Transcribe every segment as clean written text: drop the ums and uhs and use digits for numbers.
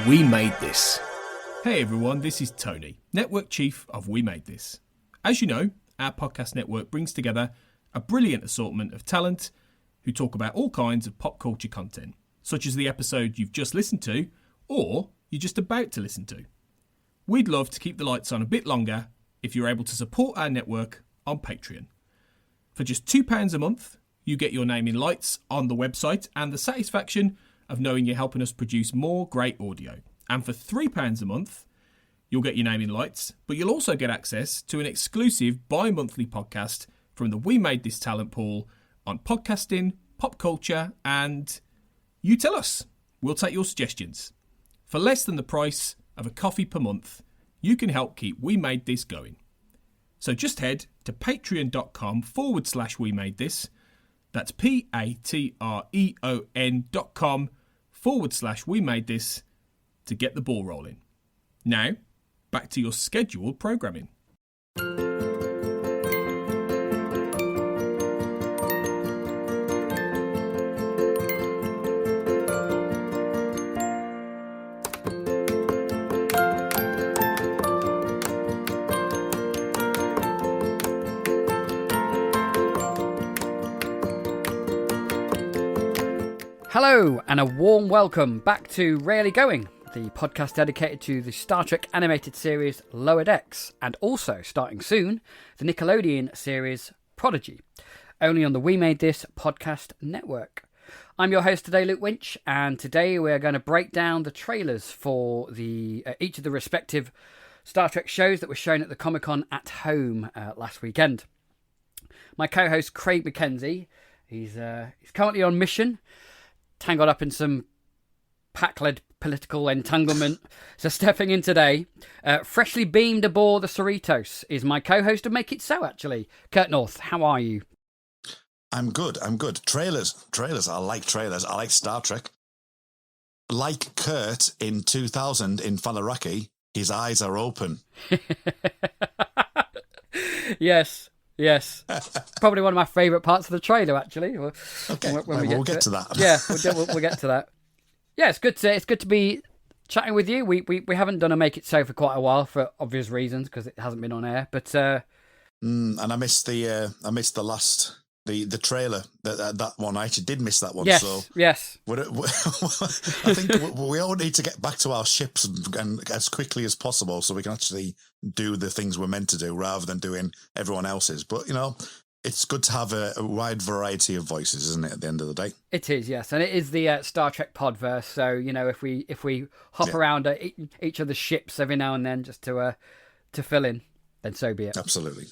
We Made This. Hey everyone, this is Tony, Network Chief of We Made This. As you know, our podcast network brings together a brilliant assortment of talent who talk about all kinds of pop culture content, such as the episode you've just listened to or you're just about to listen to. We'd love to keep the lights on a bit longer if you're able to support our network on Patreon. For just £2 a month, you get your name in lights on the website and the satisfaction of knowing you're helping us produce more great audio. And for £3 a month, you'll get your name in lights, but you'll also get access to an exclusive bi-monthly podcast from the We Made This talent pool on podcasting, pop culture, and you tell us. We'll take your suggestions. For less than the price of a coffee per month, you can help keep We Made This going. So just head to patreon.com/We Made This. That's patreon.com/We Made This to get the ball rolling. Now, back to your scheduled programming. Hello and a warm welcome back to Rarely Going, the podcast dedicated to the Star Trek animated series Lower Decks, and also, starting soon, the Nickelodeon series Prodigy, only on the We Made This podcast network. I'm your host today, Luke Winch, and today we're going to break down the trailers for each of the respective Star Trek shows that were shown at the Comic-Con at Home last weekend. My co-host Craig McKenzie, he's currently on mission, tangled up in some pack-led political entanglement. So stepping in today, freshly beamed aboard the Cerritos, is my co-host of Make It So, actually. Kurt North, how are you? I'm good. Trailers. I like trailers. I like Star Trek. Like Kurt in 2000 in Faliraki, his eyes are open. Yes. Probably one of my favourite parts of the trailer, actually. Okay, we'll get to that. Yeah, we'll get to that. Yeah, it's good to be chatting with you. We haven't done a Make It So for quite a while for obvious reasons because it hasn't been on air. But and I missed the last the trailer that one. I actually did miss that one. Yes, so yes. I think we all need to get back to our ships and as quickly as possible so we can actually do the things we're meant to do rather than doing everyone else's. But, you know, it's good to have a wide variety of voices, isn't it, at the end of the day? It is, yes. And it is the Star Trek podverse. So, you know, if we hop around each of the ships every now and then just to fill in, then so be it. Absolutely.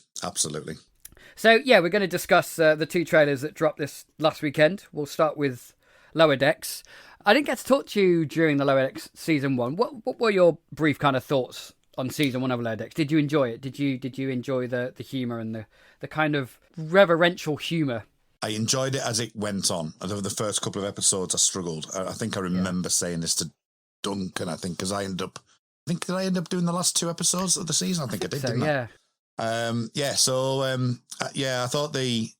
So, yeah, we're going to discuss the two trailers that dropped this last weekend. We'll start with Lower Decks. I didn't get to talk to you during the Lower Decks Season 1. What were your brief kind of thoughts on Season 1 of Lower Decks? Did you enjoy it? Did you enjoy the humour and the kind of reverential humour? I enjoyed it as it went on. Over the first couple of episodes, I struggled. I think I remember saying this to Duncan, because did I end up doing the last two episodes of the season? I think I did, didn't I? I thought the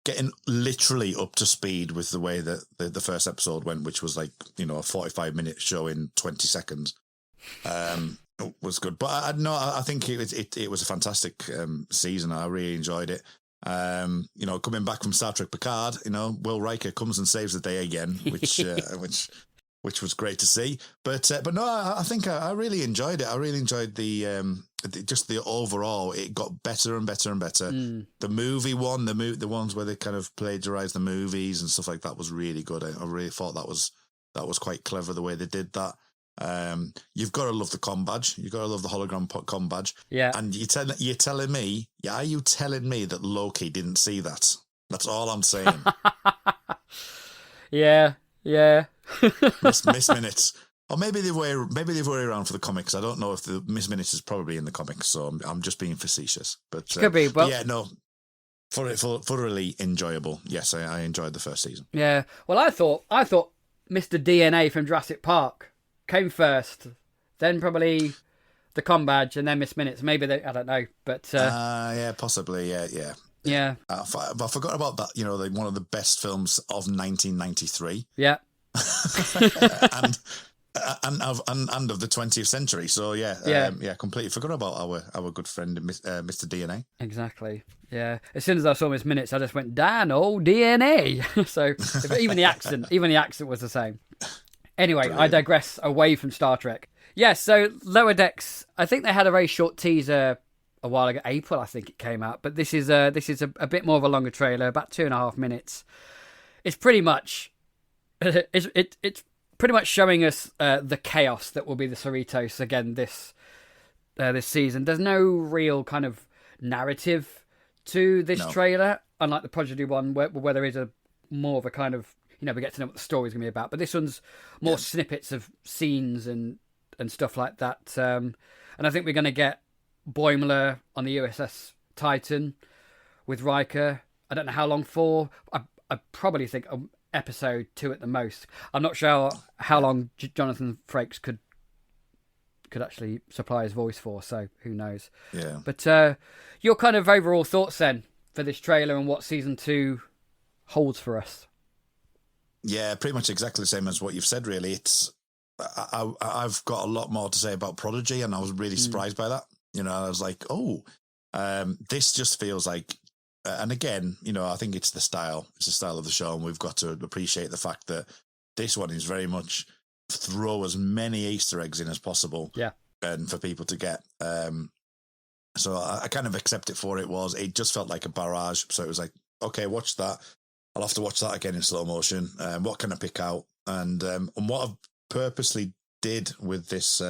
getting literally up to speed with the way that the first episode went, which was like, you know, a 45-minute show in 20 seconds, was good. But I think it was a fantastic season. I really enjoyed it. You know, coming back from Star Trek Picard, you know, Will Riker comes and saves the day again, which was great to see. But no, I think I really enjoyed it. I really enjoyed just the overall. It got better and better and better. The movie one, the ones where they kind of plagiarized the movies and stuff like that was really good. I really thought that was quite clever the way they did that. You've got to love the comm badge. You've got to love the hologram comm badge. Yeah. And you're telling me that Loki didn't see that? That's all I'm saying. Yeah. Miss Minutes. Or maybe the way around for the comics. I don't know if the Miss Minutes is probably in the comics, so I'm just being facetious. But could be. But yeah, no, thoroughly enjoyable. Yes, I enjoyed the first season. Yeah. Well, I thought Mr. DNA from Jurassic Park came first, then probably the comm badge, and then Miss Minutes. Maybe I don't know, but yeah, possibly. Yeah. Yeah. I forgot about that. You know, one of the best films of 1993. Yeah. and of the 20th century. So yeah, completely forgot about our good friend Mr. DNA. Exactly. Yeah. As soon as I saw Miss Minutes, I just went, Dan, DNA. So even the accent was the same. Anyway, brilliant. I digress away from Star Trek. Yeah, so Lower Decks, I think they had a very short teaser a while ago, April I think it came out, but this is a bit more of a longer trailer, about 2.5 minutes. It's pretty much it's pretty much showing us the chaos that will be the Cerritos again this season. There's no real kind of narrative to this trailer, unlike the Prodigy one, where there is more of a kind of, we get to know what the story's going to be about. But this one's more snippets of scenes and stuff like that. And I think we're going to get Boimler on the USS Titan with Riker. I don't know how long for. I probably think episode 2 at the most. I'm not sure how long Jonathan Frakes could actually supply his voice for, so who knows. Yeah. But your kind of overall thoughts then for this trailer and what season 2 holds for us? Yeah, pretty much exactly the same as what you've said, really. I've got a lot more to say about Prodigy, and I was really surprised by that. I was like, this just feels like, and again, I think it's the style. It's the style of the show, and we've got to appreciate the fact that this one is very much throw as many Easter eggs in as possible. Yeah. And for people to get. So I kind of accept it for it just felt like a barrage. So it was like, okay, watch that. I'll have to watch that again in slow motion. What can I pick out? And what I've purposely did with this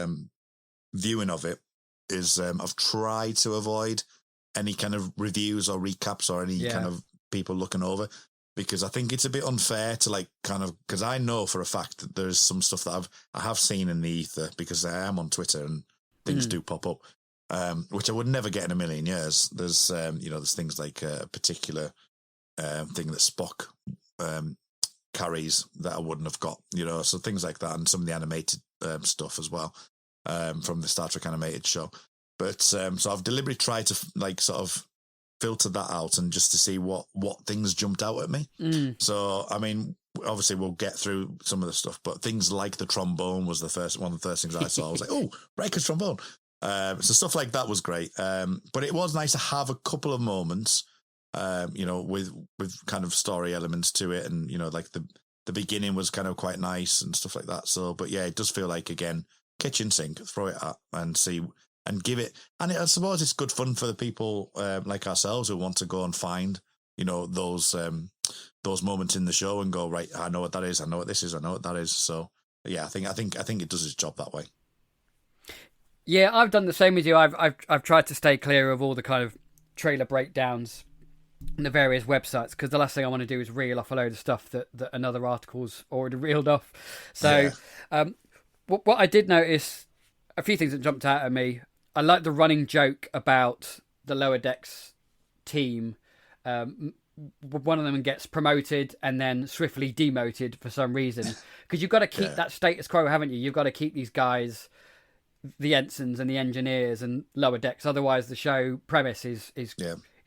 viewing of it is I've tried to avoid any kind of reviews or recaps or any kind of people looking over, because I think it's a bit unfair to because I know for a fact that there's some stuff that I have seen in the ether, because I am on Twitter and things do pop up, which I would never get in a million years. There's there's things like a particular thing that Spock carries that I wouldn't have got, so things like that, and some of the animated stuff as well from the Star Trek animated show. But so I've deliberately tried to sort of filter that out and just to see what things jumped out at me. So I mean, obviously we'll get through some of the stuff, but things like the trombone was one of the first things I saw. I was like, oh, Riker's trombone. So stuff like that was great. But it was nice to have a couple of moments, with kind of story elements to it, and the beginning was kind of quite nice and stuff like that. So, but yeah, it does feel like, again, kitchen sink, throw it at and see and give it. And I suppose it's good fun for the people like ourselves who want to go and find those moments in the show and go, right, I know what that is, I know what this is, I know what that is. So yeah, I think it does its job that way. Yeah, I've done the same as you. I've tried to stay clear of all the kind of trailer breakdowns and the various websites, because the last thing I want to do is reel off a load of stuff that another article's already reeled off. So what I did notice, a few things that jumped out at me. I like the running joke about the Lower Decks team. One of them gets promoted and then swiftly demoted for some reason, because you've got to keep that status quo, haven't you? You've got to keep these guys, the ensigns and the engineers and Lower Decks, otherwise the show premise is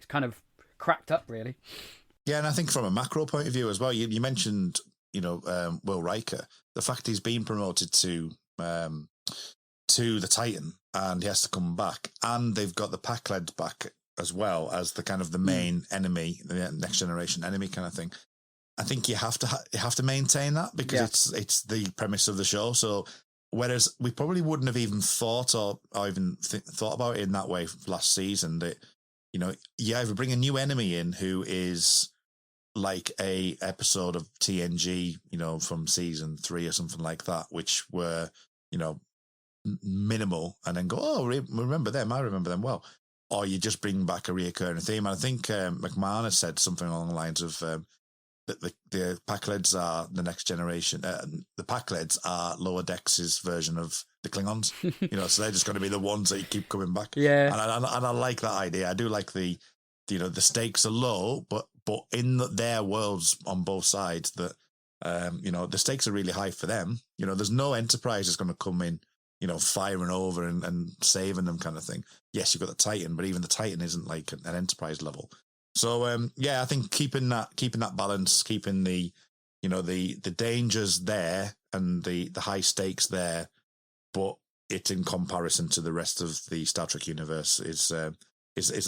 kind of cracked up, really. Yeah, and I think from a macro point of view as well, you mentioned Will Riker, the fact he's been promoted to the Titan and he has to come back, and they've got the Pakleds back as well as the kind of the main enemy, the next generation enemy kind of thing. I think you have to maintain that, because it's the premise of the show. So whereas we probably wouldn't have even thought or even thought about it in that way last season, that you either bring a new enemy in who is like a episode of TNG, from season 3 or something like that, which were minimal, and then go, oh, remember them, I remember them well. Or you just bring back a reoccurring theme. And I think McMahon has said something along the lines of that the Pakleds are the next generation. The Pakleds are Lower Decks' version of the Klingons. So they're just going to be the ones that you keep coming back. Yeah, and I like that idea. I do like the stakes are low, but in their worlds on both sides, that the stakes are really high for them. There's no Enterprise that's going to come in, firing over and saving them kind of thing. Yes, you've got the Titan, but even the Titan isn't like an Enterprise level. So I think keeping that balance, keeping the the dangers there, and the high stakes there, but it in comparison to the rest of the Star Trek universe is a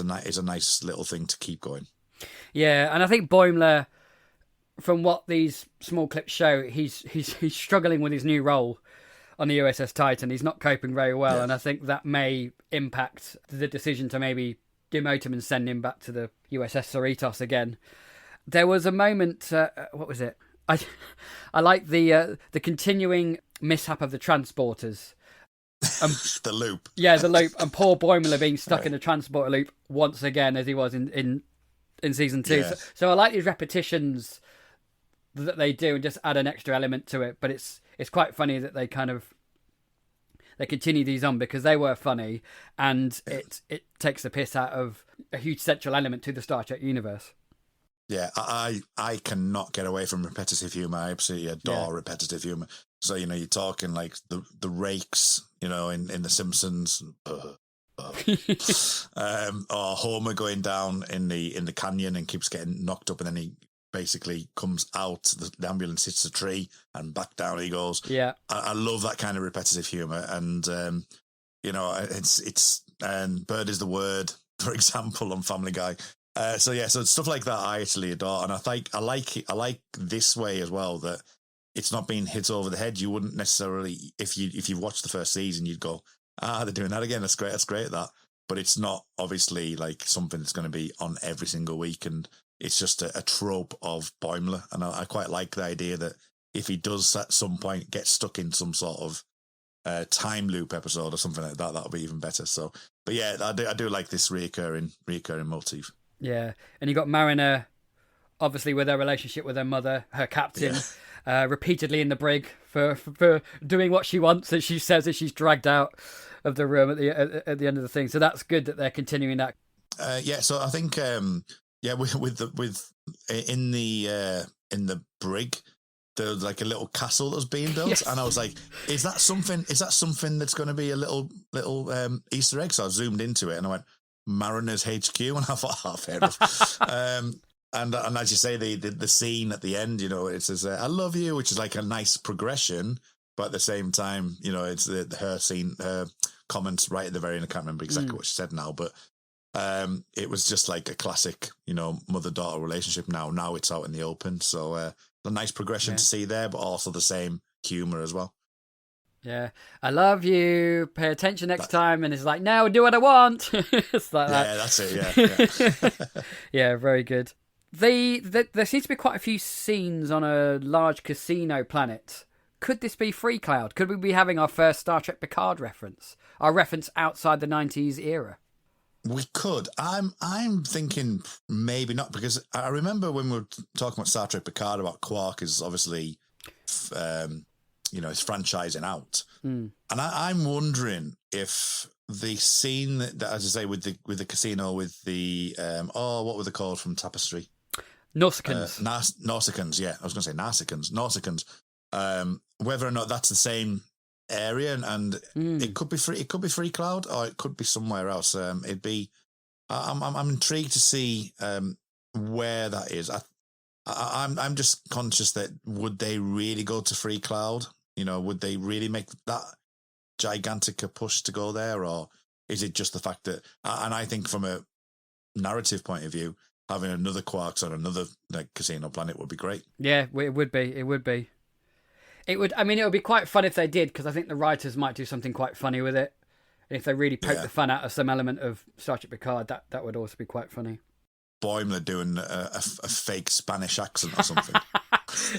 nice little thing to keep going. Yeah, and I think Boimler, from what these small clips show, he's struggling with his new role on the USS Titan. He's not coping very well, and I think that may impact the decision to maybe demote him and send him back to the USS Cerritos again. There was a moment, what was it? I like the continuing mishap of the transporters. The loop. Yeah, the loop. And poor Boimler being stuck in the transporter loop once again, as he was in season 2. Yeah. So I like these repetitions that they do and just add an extra element to it. But it's quite funny that they continue these on because they were funny, and it takes the piss out of a huge central element to the Star Trek universe. Yeah, I cannot get away from repetitive humour. I absolutely adore repetitive humour. So, you're talking like the rakes, in The Simpsons, or Homer going down in the canyon and keeps getting knocked up, and then he basically comes out, the ambulance hits the tree, and back down he goes. Yeah. I love that kind of repetitive humour, and, it's bird is the word, for example, on Family Guy. So stuff like that I actually adore, and I like this way as well, that it's not being hit over the head. You wouldn't necessarily, if you watched the first season, you'd go, they're doing that again. That's great that. But it's not obviously like something that's going to be on every single week, and it's just a trope of Boimler, and I quite like the idea that if he does at some point get stuck in some sort of time loop episode or something like that, that'll be even better. So, but yeah, I do like this reoccurring motif. Yeah, and you got Mariner, obviously with her relationship with her mother, her captain, repeatedly in the brig for doing what she wants, as she says as she's dragged out of the room at the end of the thing. So that's good that they're continuing that. So I think in the brig, there was like a little castle that was being built, and I was like, is that something that's going to be a little Easter egg? So I zoomed into it and I went, Mariner's HQ, and I thought, fair enough. And as you say, the scene at the end, it says, I love you, which is like a nice progression, but at the same time, it's her scene, her comments right at the very end. I can't remember exactly what she said now, but it was just like a classic, mother-daughter relationship now it's out in the open. So a nice progression to see there, but also the same humour as well. Yeah, I love you. Pay attention next time, and it's like, no, do what I want. It's like that. Yeah, that's it. Yeah. Yeah, very good. There seems to be quite a few scenes on a large casino planet. Could this be Free Cloud? Could we be having our first Star Trek Picard reference? Our reference outside the 90s era? We could. I'm thinking maybe not, because I remember when we were talking about Star Trek Picard about Quark is obviously, it's franchising out, and I'm wondering if the scene that, as I say, with the casino with the what were they called from Tapestry? Nausicaans. Nausicaans. Yeah, I was going to say Nausicaans. Whether or not that's the same area, and it could be Free Cloud, or it could be somewhere else. It'd be. I'm intrigued to see where that is. I'm just conscious that would they really go to Free Cloud? Would they really make that gigantic a push to go there, or is it just the fact that? And I think from a narrative point of view, having another Quarks on another casino planet would be great. Yeah, it would be. It would be. It would. I mean, it would be quite fun if they did, because I think the writers might do something quite funny with it. And if they really poke the fun out of some element of Star Trek Picard, that would also be quite funny. Boimler doing a fake Spanish accent or something.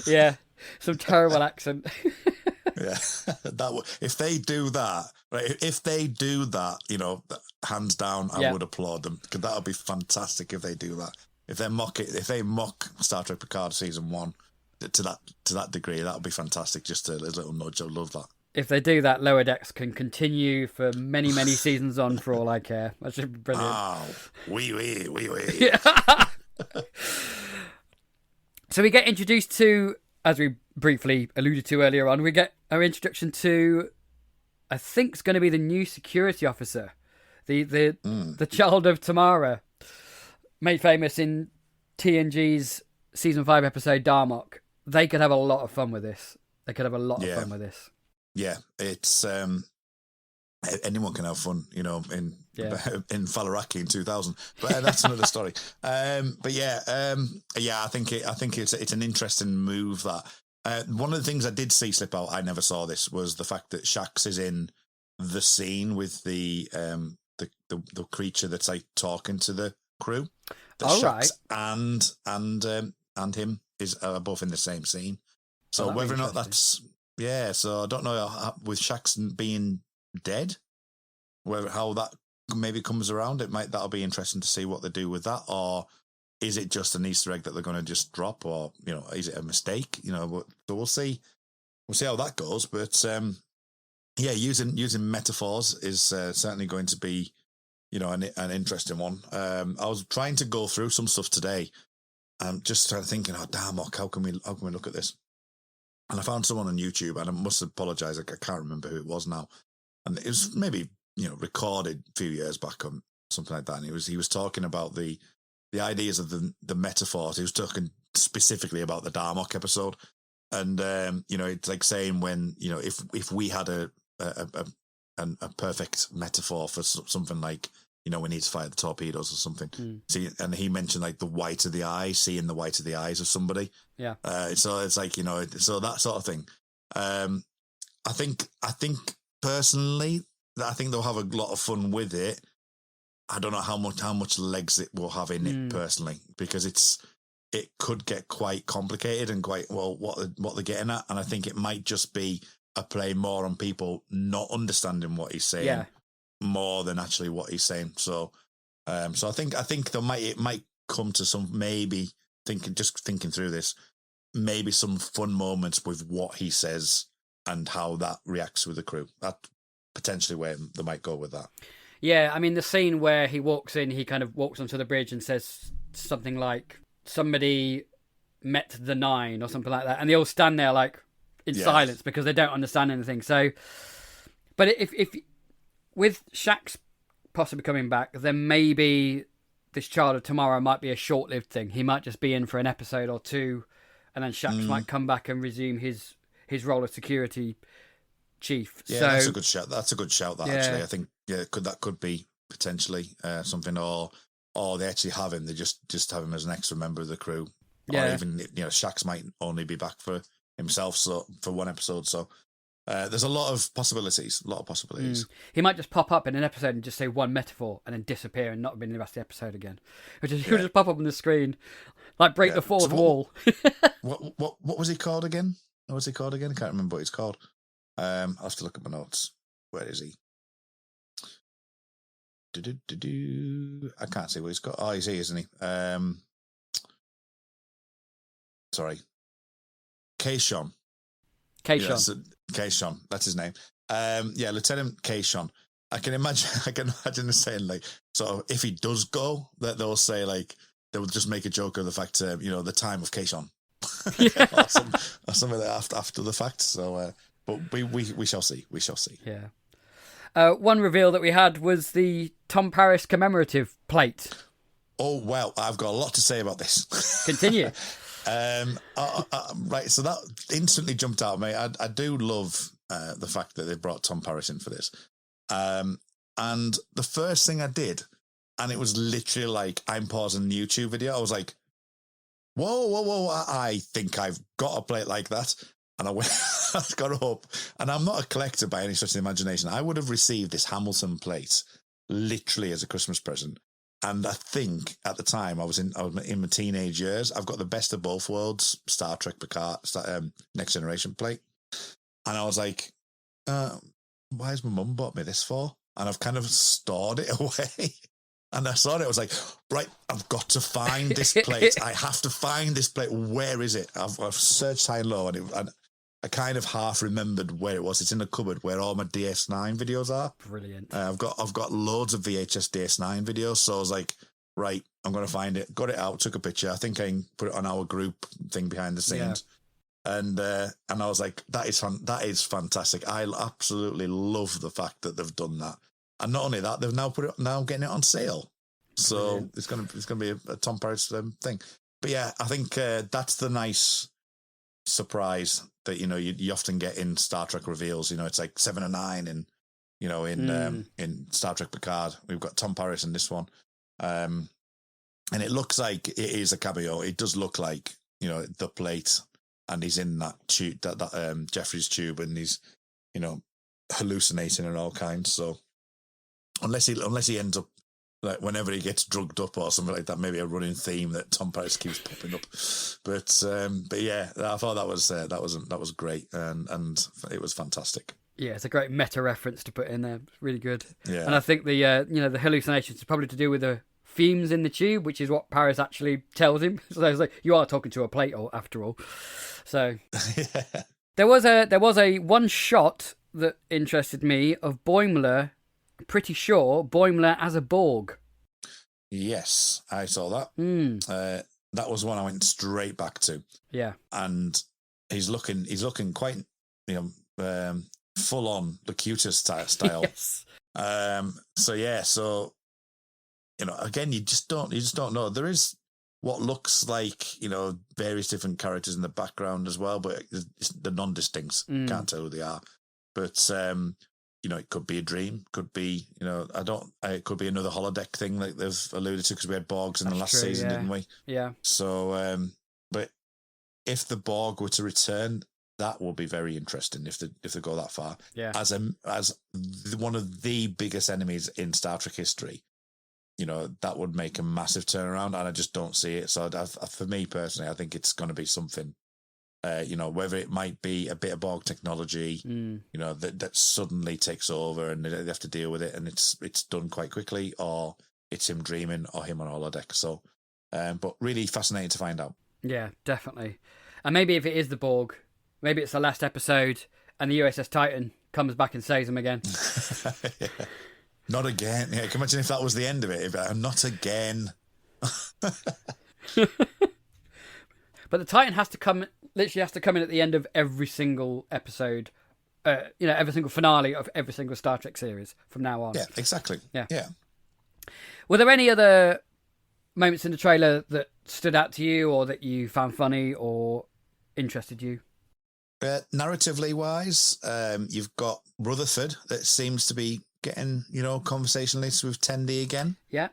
Yeah, some terrible accent. Yeah, if they do that, right? If they do that, hands down, I would applaud them, because that would be fantastic if they do that. If they mock Star Trek Picard season 1 to that degree, that would be fantastic. Just a little nudge. I love that. If they do that, Lower Decks can continue for many, many seasons on, for all I care. That should be brilliant. Oh, wee. Yeah. So we get introduced to, as we briefly alluded to earlier on, we get our introduction to, I think it's going to be the new security officer, the child of Tamara, made famous in TNG's season 5 episode Darmok. They could have a lot of fun with this. They could have a lot of Yeah. fun with this. Yeah, it's anyone can have fun, in Falaraki in 2000, but that's another story. But yeah, I think it's an interesting move. That one of the things I did see slip out, I never saw this, was the fact that Shax is in the scene with the creature that's like talking to the crew. That Shax and him are both in the same scene. So whether or not that's so I don't know with Shax being dead, how that maybe comes around. That'll be interesting to see what they do with that, or is it just an Easter egg that they're going to just drop, or is it a mistake? So we'll see how that goes. But using metaphors is certainly going to be an interesting one. I was trying to go through some stuff today, and just started thinking, oh damn, how can we look at this? And I found someone on YouTube, and I must apologise, I can't remember who it was now. And it was maybe, recorded a few years back or something like that. And he was talking about the ideas of the metaphors. He was talking specifically about the Darmok episode. And, it's like saying when, if we had a perfect metaphor for something like, we need to fire the torpedoes or something. See, and he mentioned like the white of the eye, seeing the white of the eyes of somebody. Yeah. So it's like, so that sort of thing. I think personally, I think they'll have a lot of fun with it. I don't know how much legs it will have in it personally, because it could get quite complicated and quite what they're getting at. And I think it might just be a play more on people not understanding what he's saying more than actually what he's saying. So I think it might come to some, maybe thinking through this, maybe some fun moments with what he says and how that reacts with the crew. That potentially where they might go with that. Yeah, I mean, the scene where he walks in, he kind of walks onto the bridge and says something like, somebody met the 9 or something like that. And they all stand there like in silence because they don't understand anything. So, but if with Shax possibly coming back, then maybe this Child of Tomorrow might be a short-lived thing. He might just be in for an episode or two, and then Shax might come back and resume his role of security chief. Yeah, so, that's a good shout. That's a good shout. That actually, I think, that could be potentially something, or they actually have him. They just have him as an extra member of the crew. Or even Shax might only be back for himself, so for one episode. So there's a lot of possibilities. He might just pop up in an episode and just say one metaphor and then disappear and not be in the rest of the episode again. He'll just pop up on the screen, like break the fourth wall. What was he called again? What was he called again? I can't remember what he's called. I'll have to look at my notes. Where is he? I can't see what he's got. Oh, he's here, isn't he? Sorry. Kayshawn. Kayshawn, that's his name. Lieutenant Kayshawn. I can imagine the saying, like, so if he does go, that they'll say, like, they will just make a joke of the fact, the time of Kayshawn. or something like after the fact. So, but we shall see. We shall see. Yeah. One reveal that we had was the Tom Paris commemorative plate. Oh, well, I've got a lot to say about this. Continue. Right, so that instantly jumped out at me. I do love the fact that they brought Tom Paris in for this. And the first thing I did, and it was literally like, I'm pausing the YouTube video. I was like, whoa, I think I've got a plate like that. And I went, I got up, and I'm not a collector by any stretch of the imagination. I would have received this Hamilton plate literally as a Christmas present. And I think at the time I was in my teenage years. I've got the best of both worlds, Star Trek Picard, Next Generation plate. And I was like, why has my mum bought me this for? And I've kind of stored it away. And I saw it. I was like, right, I've got to find this plate. I have to find this plate. Where is it? I've searched high and low, and I kind of half remembered where it was. It's in the cupboard where all my DS9 videos are. Brilliant. I've got loads of VHS DS9 videos. So I was like, right, I'm going to find it. Got it out, took a picture. I think I can put it on our group thing behind the scenes. Yeah. And I was like, that is fantastic. I absolutely love the fact that they've done that. And not only that, they've now getting it on sale. So Brilliant. it's gonna be a Tom Paris thing. But yeah, I think that's the nice surprise that you often get in Star Trek reveals. It's like 7 or 9, and in Star Trek Picard, we've got Tom Paris in this one, and it looks like it is a cameo. It does look like the plate, and he's in that tube, that Jeffrey's tube, and he's hallucinating and all kinds. So unless he ends up, like, whenever he gets drugged up or something like that, maybe a running theme that Tom Paris keeps popping up. But yeah, I thought that was great, and it was fantastic. Yeah, it's a great meta reference to put in there. It's really good. Yeah. And I think the the hallucinations are probably to do with the fumes in the tube, which is what Paris actually tells him. So it's like, you are talking to a plate, after all. So Yeah. there was a one shot that interested me of Boimler. Pretty sure Boimler as a Borg. Yes, I saw that. That was one I went straight back to. Yeah, and he's looking quite full on Locutus style. Yes. So again, you just don't know. There is what looks like various different characters in the background as well, but the non-distincts. Can't tell who they are. But it could be a dream, could be, it could be another holodeck thing like they've alluded to, because we had Borgs in the last season, didn't we? Yeah. So, but if the Borg were to return, that would be very interesting if they go that far. Yeah. As one of the biggest enemies in Star Trek history, that would make a massive turnaround, and I just don't see it. So for me personally, I think it's going to be something. Whether it might be a bit of Borg technology, that suddenly takes over and they have to deal with it, and it's done quite quickly, or it's him dreaming, or him on a holodeck. So, but really fascinating to find out. Yeah, definitely. And maybe if it is the Borg, maybe it's the last episode, and the USS Titan comes back and saves him again. Yeah. Not again. Yeah, can you imagine if that was the end of it? Not again. But the Titan literally has to come in at the end of every single episode, every single finale of every single Star Trek series from now on. Yeah, exactly. Yeah. Yeah. Were there any other moments in the trailer that stood out to you, or that you found funny or interested you? Narratively wise, you've got Rutherford that seems to be getting, conversationalists with Tendi again. Yeah.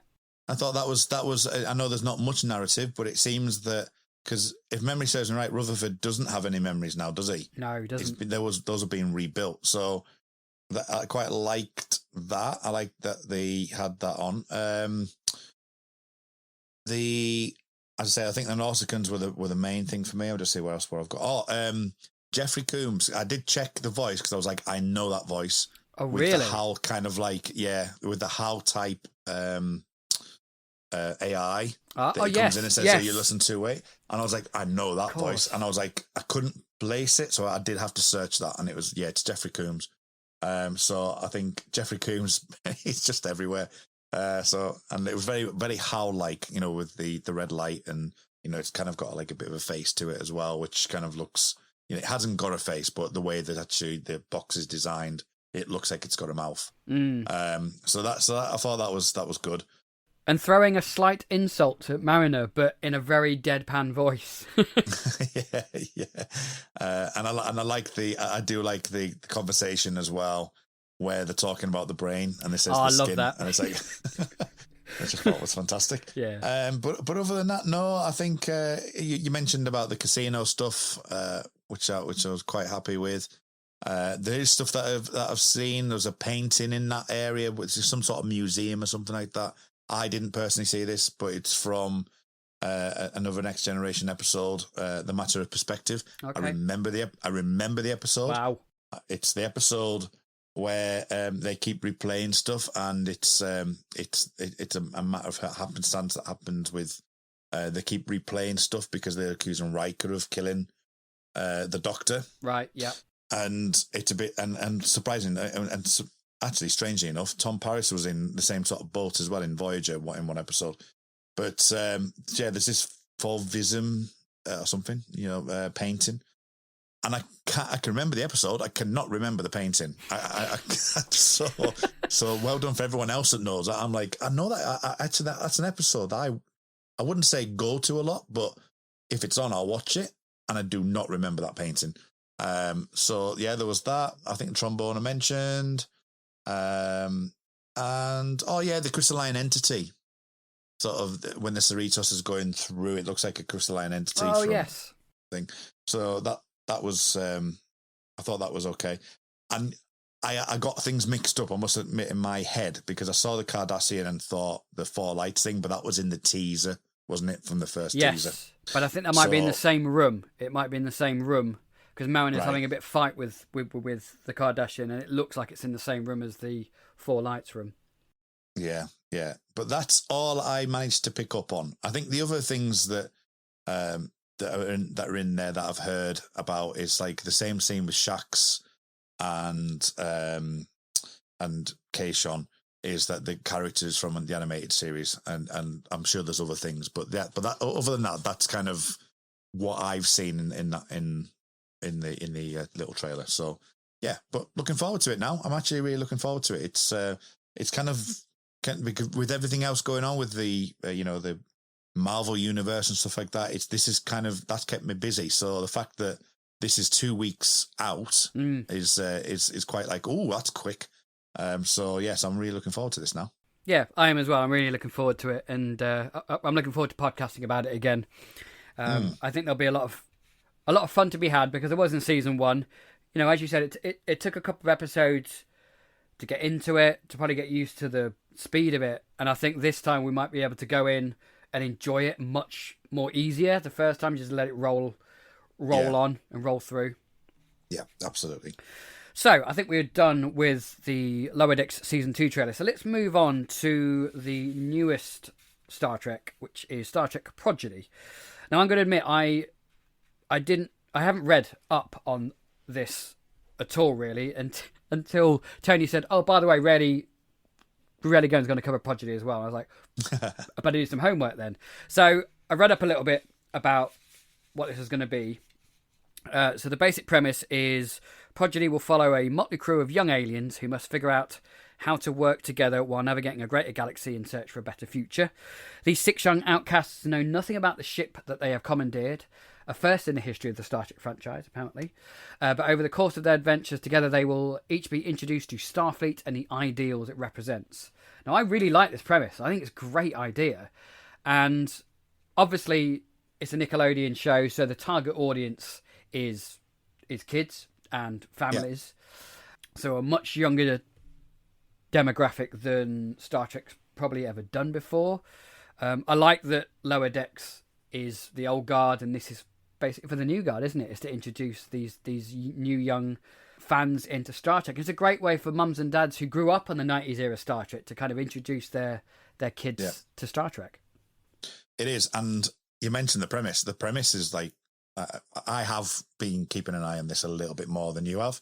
I thought that was. I know there's not much narrative, but it seems that, because if memory serves me right, Rutherford doesn't have any memories now, does he? No, he doesn't. Those are being rebuilt. So I quite liked that. I liked that they had that on. As I say, I think the Nausicaans were the main thing for me. I'll just see what I've got. Jeffrey Combs. I did check the voice, because I was like, I know that voice. Oh, with really? The HAL kind of like, with the HAL type AI that comes in and says, so you listen to it. And I was like, I know that voice. And I was like, I couldn't place it, so I did have to search that. And it was, it's Jeffrey Combs. So I think Jeffrey Combs, he's just everywhere. And it was very, very HAL-like, with the red light, and, it's kind of got like a bit of a face to it as well, which kind of looks, it hasn't got a face, but the way that actually the box is designed, it looks like it's got a mouth. So that I thought that was good. And throwing a slight insult to Mariner, but in a very deadpan voice. Yeah. And I like I do like the conversation as well, where they're talking about the brain, and they says the skin, love that. and it's like, I just thought it was fantastic. Yeah. But other than that, no, I think you mentioned about the casino stuff, which I was quite happy with. There is stuff that I've seen. There's a painting in that area, which is some sort of museum or something like that. I didn't personally see this, but it's from another Next Generation episode, The Matter of Perspective. Okay. I remember the episode. Wow. It's the episode where they keep replaying stuff, and it's a matter of happenstance that happens with they keep replaying stuff because they're accusing Riker of killing the Doctor. Right. Yeah. And it's a bit and surprising and actually, strangely enough, Tom Paris was in the same sort of boat as well in Voyager in one episode. But there's this Volvism or something, painting, and I can remember the episode. I cannot remember the painting. So well done for everyone else that knows that. I'm like, I know that. Actually, that's an episode I wouldn't say go to a lot, but if it's on, I'll watch it. And I do not remember that painting. So yeah, there was that. I think the trombone I mentioned. And the crystalline entity. Sort of when the Cerritos is going through, it looks like a crystalline entity. Oh, yes. Thing. So that was I thought that was okay. And I got things mixed up, I must admit, in my head, because I saw the Cardassian and thought the Four Lights thing, but that was in the teaser, wasn't it, from the first teaser? Yes, but I think that might be in the same room. It might be in the same room, because Marin is having a bit of fight with the Kardashian, and it looks like it's in the same room as the Four Lights room. Yeah. But that's all I managed to pick up on. I think the other things that are in there that I've heard about is like the same scene with Shax and Keishon, is that the characters from the animated series, and I'm sure there's other things, but that other than that, that's kind of what I've seen in the little trailer. So yeah, but looking forward to it now. I'm actually really looking forward to it. It's kind of with everything else going on with the the Marvel universe and stuff like that. That's kept me busy. So the fact that this is 2 weeks out is quite like, oh, that's quick. So yes, I'm really looking forward to this now. Yeah, I am as well. I'm really looking forward to it, and I'm looking forward to podcasting about it again. I think there'll be a lot of fun to be had, because it was in season 1. You know, as you said, it took a couple of episodes to get into it, to probably get used to the speed of it, and I think this time we might be able to go in and enjoy it much more easier. The first time, just let it roll on and roll through. Yeah, absolutely. So I think we're done with the Lower Decks Season 2 trailer. So let's move on to the newest Star Trek, which is Star Trek Prodigy. Now, I'm going to admit, I haven't read up on this at all, really, until Tony said, oh, by the way, Really Going's going to cover Prodigy as well. And I was like, I better do some homework then. So I read up a little bit about what this is going to be. So the basic premise is Prodigy will follow a motley crew of young aliens who must figure out how to work together while navigating a greater galaxy in search for a better future. These 6 young outcasts know nothing about the ship that they have commandeered, a first in the history of the Star Trek franchise, apparently. But over the course of their adventures together, they will each be introduced to Starfleet and the ideals it represents. Now, I really like this premise. I think it's a great idea. And obviously, it's a Nickelodeon show, so the target audience is kids and families. Yeah. So a much younger demographic than Star Trek's probably ever done before. I like that Lower Decks is the old guard, and this is basically for the new guard, isn't it? It's to introduce these new young fans into Star Trek. It's a great way for mums and dads who grew up on the 90s era Star Trek to kind of introduce their kids to Star Trek. It is, and you mentioned the premise. The premise is like, I have been keeping an eye on this a little bit more than you have,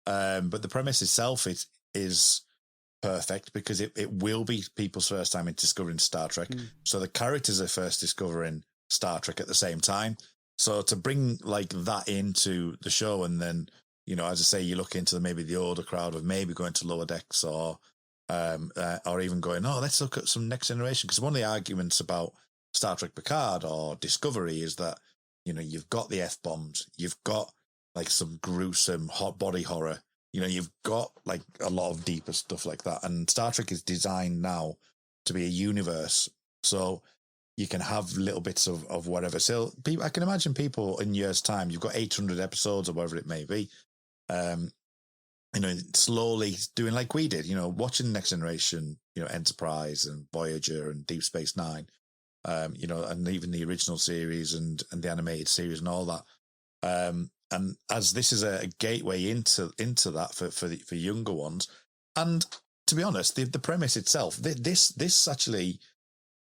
but the premise itself is perfect, because it will be people's first time in discovering Star Trek. So the characters are first discovering Star Trek at the same time. So to bring like that into the show, and then, you know, as I say, you look into maybe the older crowd of maybe going to Lower Decks or even going, oh, let's look at some Next Generation. Because one of the arguments about Star Trek Picard or Discovery is that, you know, you've got the F-bombs, you've got like some gruesome hot body horror, you know, you've got like a lot of deeper stuff like that. And Star Trek is designed now to be a universe. So you can have little bits of whatever. So people, I can imagine people in years' time, you've got 800 episodes or whatever it may be, you know, slowly doing like we did, you know, watching Next Generation, you know, Enterprise and Voyager and Deep Space Nine, you know, and even the original series and the animated series and all that. And as this is a gateway into that for younger ones. And to be honest, the premise itself, this actually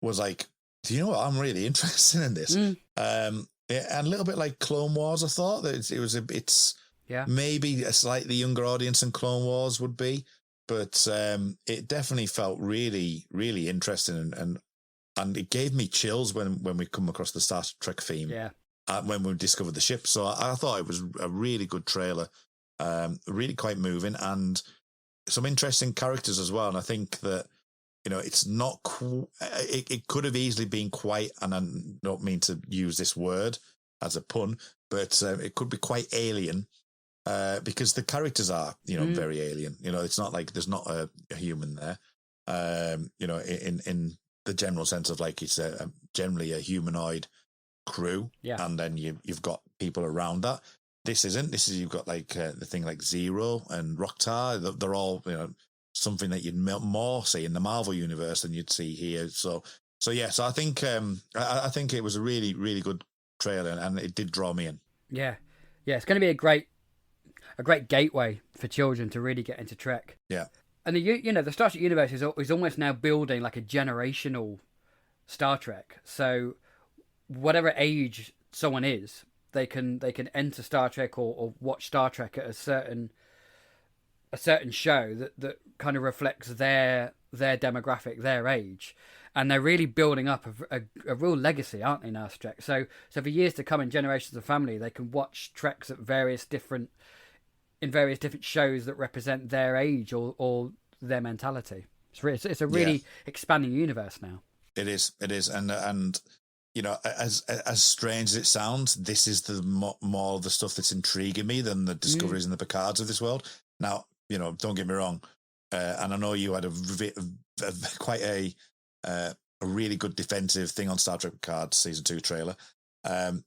was like, do you know what? I'm really interested in this. And a little bit like Clone Wars, I thought that it's maybe a slightly younger audience than Clone Wars would be, but it definitely felt really, really interesting, and it gave me chills when we come across the Star Trek theme. Yeah. When we discovered the ship. So I thought it was a really good trailer, really quite moving, and some interesting characters as well. And I think that, you know, it's not it could have easily been quite, and I don't mean to use this word as a pun, but it could be quite alien. because the characters are, very alien. It's not like there's not a human there. In the general sense of like it's generally a humanoid crew, and then you've got people around that. This isn't. This is you've got like the thing like Zero and Roktar. They're all something that you'd more see in the Marvel universe than you'd see here. So I think I think it was a really, really good trailer, and it did draw me in. Yeah, it's going to be a great gateway for children to really get into Trek. Yeah, and the Star Trek universe is almost now building like a generational Star Trek. So whatever age someone is, they can enter Star Trek or watch Star Trek at a certain show that kind of reflects their demographic, their age, and they're really building up a real legacy, aren't they now, Trek? So for years to come, in generations of family, they can watch Treks at various different shows that represent their age or their mentality. It's a really expanding universe now. It is, and as strange as it sounds, this is the more of the stuff that's intriguing me than the Discoveries and the Picards of this world. Now, don't get me wrong, and I know you had quite a really good defensive thing on Star Trek Picard season 2 trailer. I'm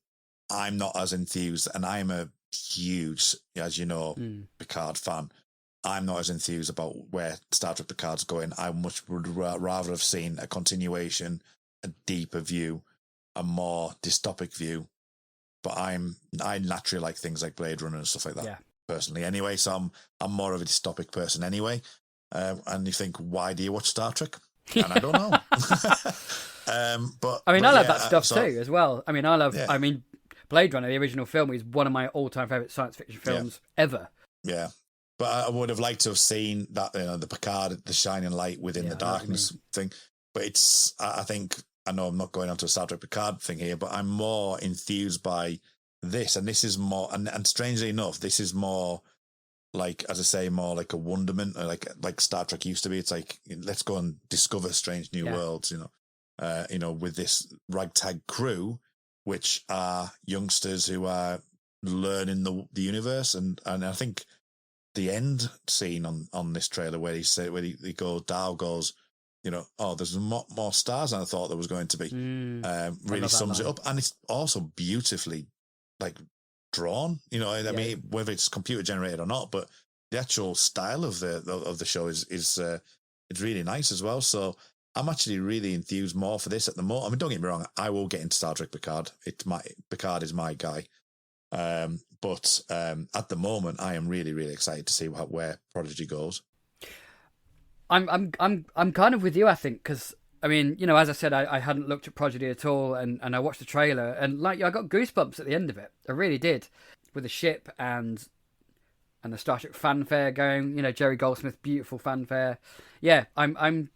not as enthused, and I'm a huge, as you know, Picard fan. I'm not as enthused about where Star Trek Picard's going. I much would rather have seen a continuation, a deeper view, a more dystopic view. But I naturally like things like Blade Runner and stuff like that, personally. Anyway, so I'm more of a dystopic person anyway. And you think, why do you watch Star Trek? And I don't know. But I love that stuff too, as well. I mean, Blade Runner, the original film, is one of my all-time favorite science fiction films ever. Yeah. But I would have liked to have seen that, the Picard, the shining light within the darkness thing. But it's, I think, I know I'm not going on to a Star Trek Picard thing here, but I'm more enthused by this. And this is more, and strangely enough, this is more like, as I say, more like a wonderment, like Star Trek used to be. It's like, let's go and discover strange new worlds, with this ragtag crew, which are youngsters who are learning the universe. And I think the end scene on this trailer where Dow goes, there's more stars than I thought there was going to be. Really sums it up, and it's also beautifully drawn. I mean, whether it's computer generated or not, but the actual style of the show is it's really nice as well. So I'm actually really enthused more for this at the moment. I mean, don't get me wrong, I will get into Star Trek Picard. Picard is my guy. But at the moment, I am really, really excited to see where Prodigy goes. I'm kind of with you, I think, because I mean, as I said, I hadn't looked at Prodigy at all, and I watched the trailer, and I got goosebumps at the end of it. I really did, with the ship and the Star Trek fanfare going. Jerry Goldsmith's beautiful fanfare. Yeah, I'm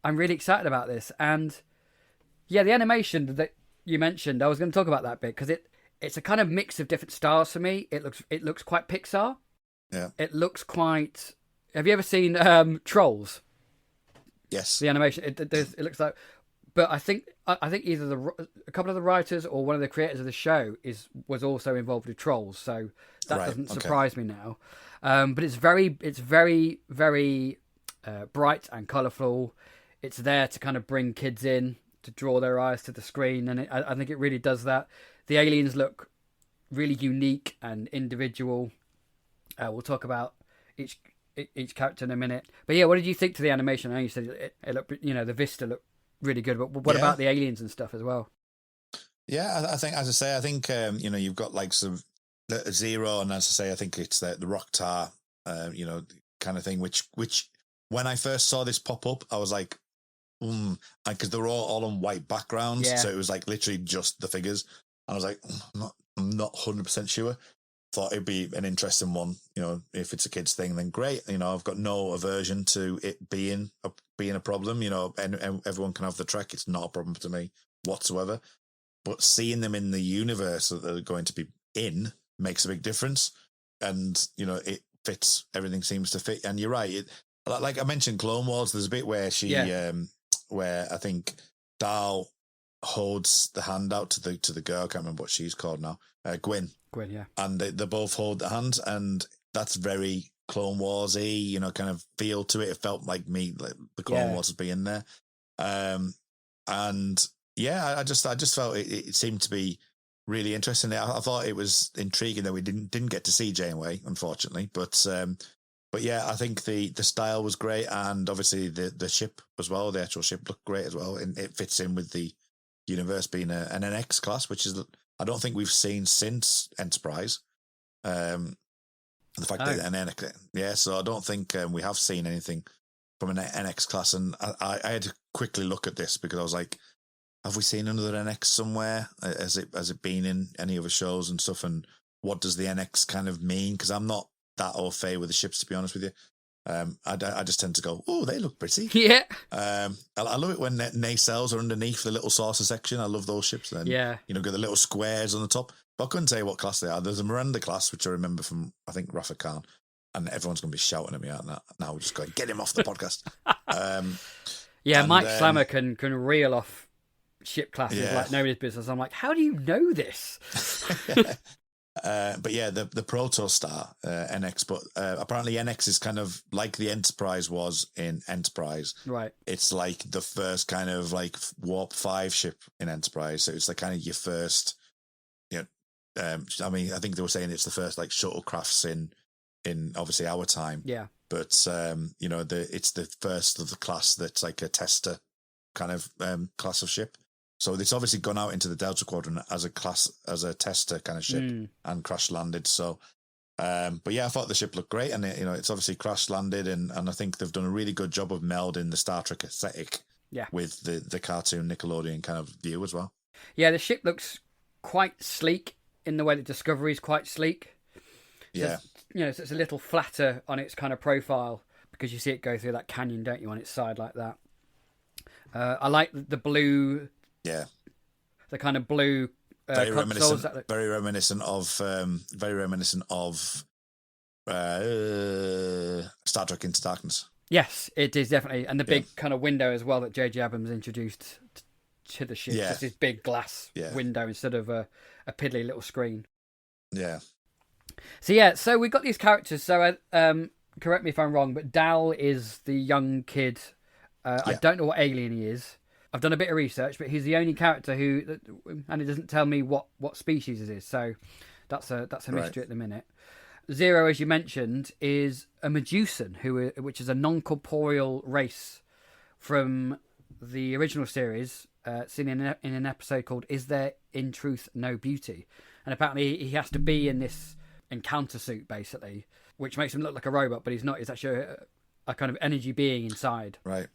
really excited about this, and the animation that you mentioned, I was going to talk about that bit because it's a kind of mix of different styles for me. It looks quite Pixar. Yeah. It looks quite. Have you ever seen Trolls? Yes. The animation. It looks like, but I think either a couple of the writers or one of the creators of the show was also involved with Trolls, so that doesn't surprise me now. But it's very, very bright and colourful. It's there to kind of bring kids in, to draw their eyes to the screen, and I think it really does that. The aliens look really unique and individual. We'll talk about each character in a minute. But yeah, what did you think to the animation? I know you said it looked, the Vista looked really good, but what about the aliens and stuff as well? Yeah, I think, as I say, I think you've got like some Zero, and as I say, I think it's the Roktar, kind of thing. Which when I first saw this pop up, I was like, because they were all on white backgrounds, so it was like literally just the figures. I was like, I'm not 100% sure. Thought it'd be an interesting one. If it's a kids thing, then great. I've got no aversion to it being a problem. And everyone can have the Trek. It's not a problem to me whatsoever. But seeing them in the universe that they're going to be in makes a big difference. And it fits. Everything seems to fit. And you're right. Like I mentioned, Clone Wars. There's a bit where where I think Dal holds the hand out to the girl. I can't remember what she's called now. Gwyn. Gwyn, yeah. And they both hold the hands, and that's very Clone Wars-y, kind of feel to it. It felt like the Clone Wars would be in there. And yeah, I just felt it seemed to be really interesting. I thought it was intriguing that we didn't get to see Janeway, unfortunately, but yeah, I think the style was great, and obviously the ship as well. The actual ship looked great as well, and it fits in with the universe being an NX class, which is I don't think we've seen since Enterprise. The fact that an NX, so I don't think we have seen anything from an NX class, and I had to quickly look at this because I was like, have we seen another NX somewhere? Has it been in any other shows and stuff? And what does the NX kind of mean? Because I'm not that au fait with the ships, to be honest with you. I just tend to go, oh, they look pretty. Yeah. I love it when nacelles are underneath the little saucer section. I love those ships. Then get the little squares on the top. But I couldn't tell you what class they are. There's a Miranda class, which I remember from, I think, Rafa Khan. And everyone's going to be shouting at me out now. We're just going, get him off the podcast. Mike Slammer can reel off ship classes like nobody's business. I'm like, how do you know this? But yeah, the Protostar NX, but apparently NX is kind of like the Enterprise was in Enterprise. Right. It's like the first kind of like Warp 5 ship in Enterprise. So it's like kind of your first, I mean, I think they were saying it's the first like shuttlecrafts in obviously our time. Yeah. But it's the first of the class that's like a tester kind of class of ship. So it's obviously gone out into the Delta Quadrant as a class, as a tester kind of ship, and crash landed. So, but yeah, I thought the ship looked great, and it's obviously crash landed, and I think they've done a really good job of melding the Star Trek aesthetic with the cartoon Nickelodeon kind of view as well. Yeah, the ship looks quite sleek in the way that Discovery is quite sleek. Yeah. So it's a little flatter on its kind of profile because you see it go through that canyon, don't you, on its side like that. I like the blue. Yeah, the kind of blue very reminiscent of Star Trek Into Darkness. Yes, it is definitely, and the big kind of window as well that J.J. Abrams introduced to the ship. Just this big glass window instead of a piddly little screen. Yeah. So we got these characters. So correct me if I'm wrong, but Dal is the young kid. I don't know what alien he is. I've done a bit of research, but he's the only character and it doesn't tell me what species it is. So that's a mystery at the minute. Zero, as you mentioned, is a Medusan, which is a non-corporeal race from the original series, seen in an episode called "Is There in Truth No Beauty?" And apparently he has to be in this encounter suit, basically, which makes him look like a robot, but he's not. He's actually a kind of energy being inside. Right.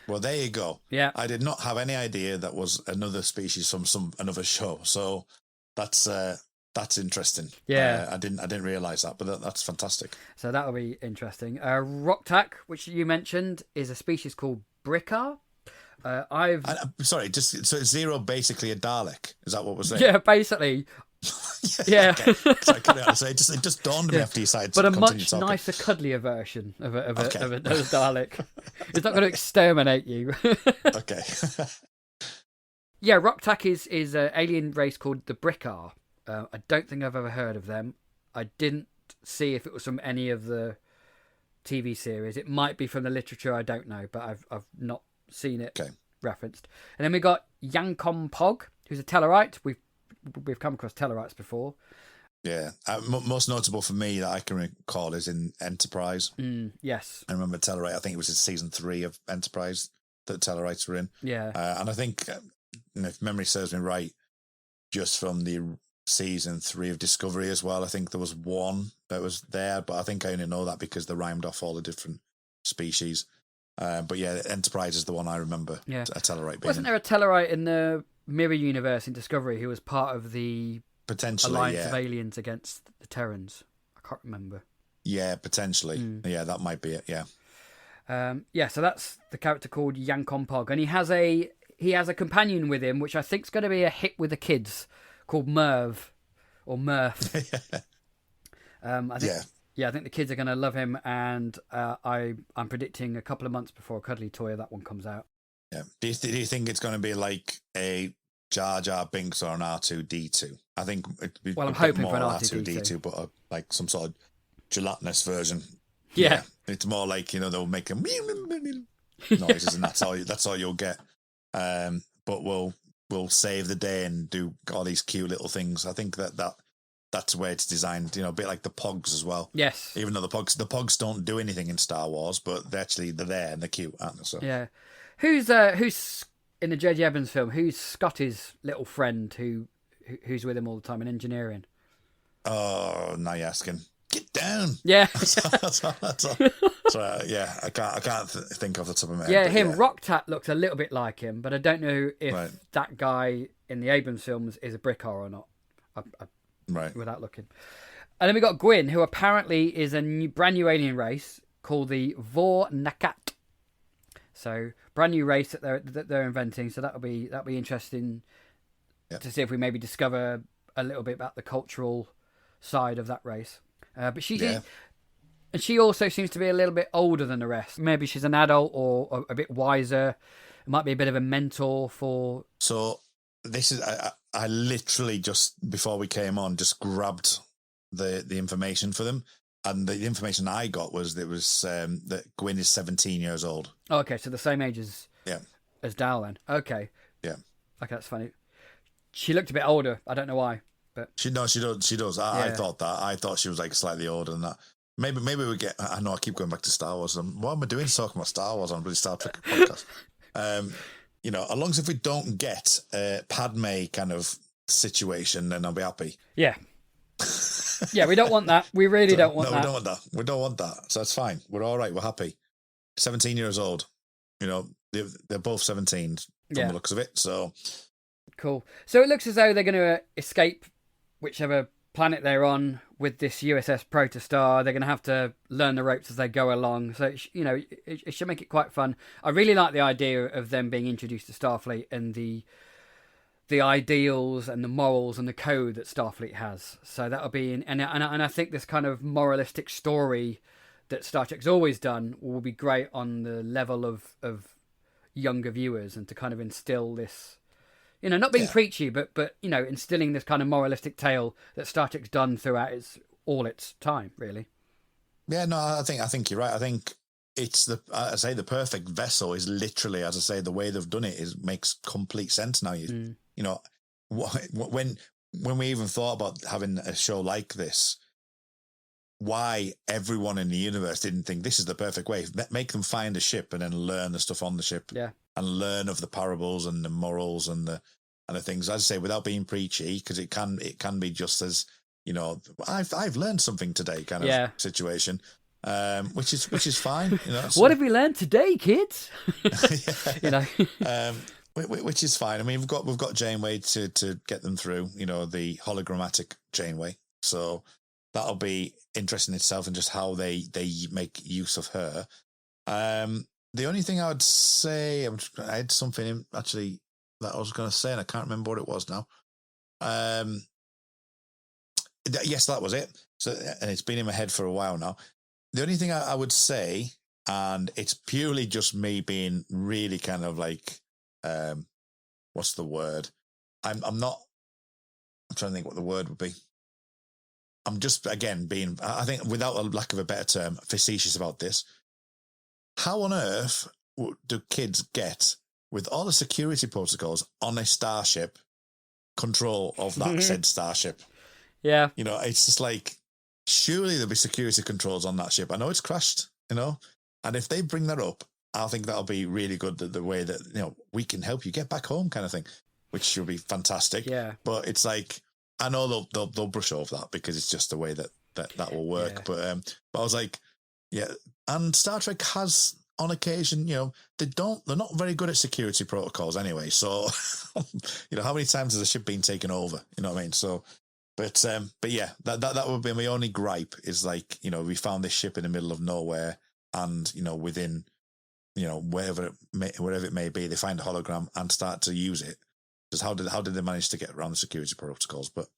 Well, there you go. Yeah, I did not have any idea that was another species from another show. So that's interesting. Yeah, I didn't realize that, but that's fantastic. So that'll be interesting. Roktak, which you mentioned, is a species called Brickar. Sorry, just so Zero basically a Dalek. Is that what we're saying? Yeah, basically. Yeah. Okay. So it just dawned on me after you started. But a much nicer, cuddlier version of a Dalek. It's not going to exterminate you. Okay. Yeah, Roktak is an alien race called the Brickar. I don't think I've ever heard of them. I didn't see if it was from any of the TV series. It might be from the literature. I don't know, but I've not seen it referenced. And then we got Yankom Pog, who's a Tellarite. We've come across Tellarites before. Yeah, most notable for me that I can recall is in Enterprise. Yes, I remember Tellarite. I think it was in season 3 of Enterprise that Tellarites were in. Yeah, and I think if memory serves me right, just from the season 3 of Discovery as well, I think there was one that was there, but I think I only know that because they rhymed off all the different species. But yeah, Enterprise is the one I remember. Yeah, a Tellarite being. Wasn't there a Tellarite in the Mirror Universe in Discovery who was part of the alliance of aliens against the Terrans? I can't remember. Yeah, potentially. Yeah, that might be it. Yeah. So that's the character called Yankom Pog, and he has a companion with him, which I think is going to be a hit with the kids, called Merv or Murph. I think the kids are going to love him, and I'm predicting a couple of months before Cuddly Toy that one comes out. Yeah. Do you think it's going to be like a Jar Jar Binks or an R2D2? I think it'd be I'm a bit hoping more for an R2D2, but like some sort of gelatinous version. Yeah. It's more like, they'll make them noises, and that's all you'll get. But we'll save the day and do all these cute little things. I think that's where it's designed, a bit like the Pogs as well. Yes. Even though the Pogs don't do anything in Star Wars, but they're there and they're cute, aren't they? So. Yeah. Who's in the J.J. Abrams film? Who's Scotty's little friend who's with him all the time in engineering? Oh, now you're asking. Get down. Yeah. that's all. So, yeah, I can't think off the top of my head. Yeah, him. Yeah. Rocktat looks a little bit like him, but I don't know if that guy in the Abrams films is a Brickar or not. Right. Without looking. And then we got Gwyn, who apparently is a brand new alien race called the Vor Nakat. So brand new race that they're inventing. So that'll be interesting to see if we maybe discover a little bit about the cultural side of that race. But she also seems to be a little bit older than the rest. Maybe she's an adult or a bit wiser. It might be a bit of a mentor for. So this is I literally just before we came on just grabbed the information for them, and the information I got was that Gwyn is 17 years old. Oh, okay, so the same age as Dal then. Okay. Yeah. Okay, that's funny. She looked a bit older. I don't know why. But she does. I thought that. I thought she was like slightly older than that. Maybe we get. I know I keep going back to Star Wars. What am I doing talking about Star Wars on a bloody Star Trek podcast? As long as if we don't get a Padme kind of situation, then I'll be happy. Yeah. Yeah, we don't want that. We really don't want that. We don't want that. We don't want that. So that's fine. We're all right. We're happy. 17 years old. They're both 17 from the looks of it. So cool. So it looks as though they're going to escape whichever planet they're on with this USS Protostar. They're going to have to learn the ropes as they go along. So, it should make it quite fun. I really like the idea of them being introduced to Starfleet and the ideals and the morals and the code that Starfleet has. So that'll be and I think this kind of moralistic story that Star Trek's always done will be great on the level of younger viewers, and to kind of instill this, not being preachy, but instilling this kind of moralistic tale that Star Trek's done throughout its time, really. Yeah, no, I think you're right. I think it's the perfect vessel is literally, as I say, the way they've done it makes complete sense now. When we even thought about having a show like this, why everyone in the universe didn't think this is the perfect way. Make them find a ship and then learn the stuff on the ship. Yeah. And learn of the parables and the morals and the things. As I say, without being preachy, because it can be just as, I've learned something today kind of situation. Which is fine. What have we learned today, kids? Which is fine. I mean, we've got Janeway to get them through, the hologrammatic Janeway. So that'll be interesting itself, and just how they make use of her. The only thing I would say, I had something actually that I was going to say, and I can't remember what it was now. Yes, that was it. So, and it's been in my head for a while now. The only thing I would say, and it's purely just me being really kind of like, what's the word? I'm trying to think what the word would be. I'm just, again, being, I think without a lack of a better term, facetious about this. How on earth do kids get, with all the security protocols on a starship, control of that said starship? Yeah. It's just like, surely there'll be security controls on that ship. I know it's crashed, and if they bring that up, I think that'll be really good, the way that, we can help you get back home kind of thing, which should be fantastic. Yeah. But it's like, I know they'll brush over that because it's just the way that will work. Yeah. But I was like, yeah. And Star Trek has, on occasion, they're not very good at security protocols anyway. So, how many times has a ship been taken over? You know what I mean? So, but yeah, that would be my only gripe, is like, we found this ship in the middle of nowhere, and, within, wherever it may be, they find a hologram and start to use it. Just how did they manage to get around the security protocols? But,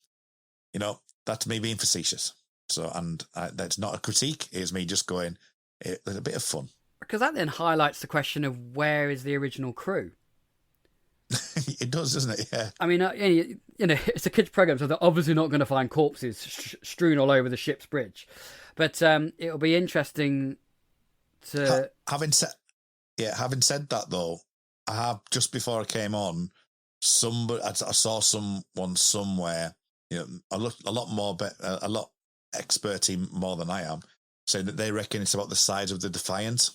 that's me being facetious. So, and that's not a critique. It's me just going, it's a bit of fun. Because that then highlights the question of where is the original crew. It does, doesn't it? Yeah. I mean, it's a kids' program, so they're obviously not going to find corpses strewn all over the ship's bridge. But it'll be interesting to having said that though, I have just before I came on, I saw someone somewhere, a lot experty more than I am, saying that they reckon it's about the size of the Defiant.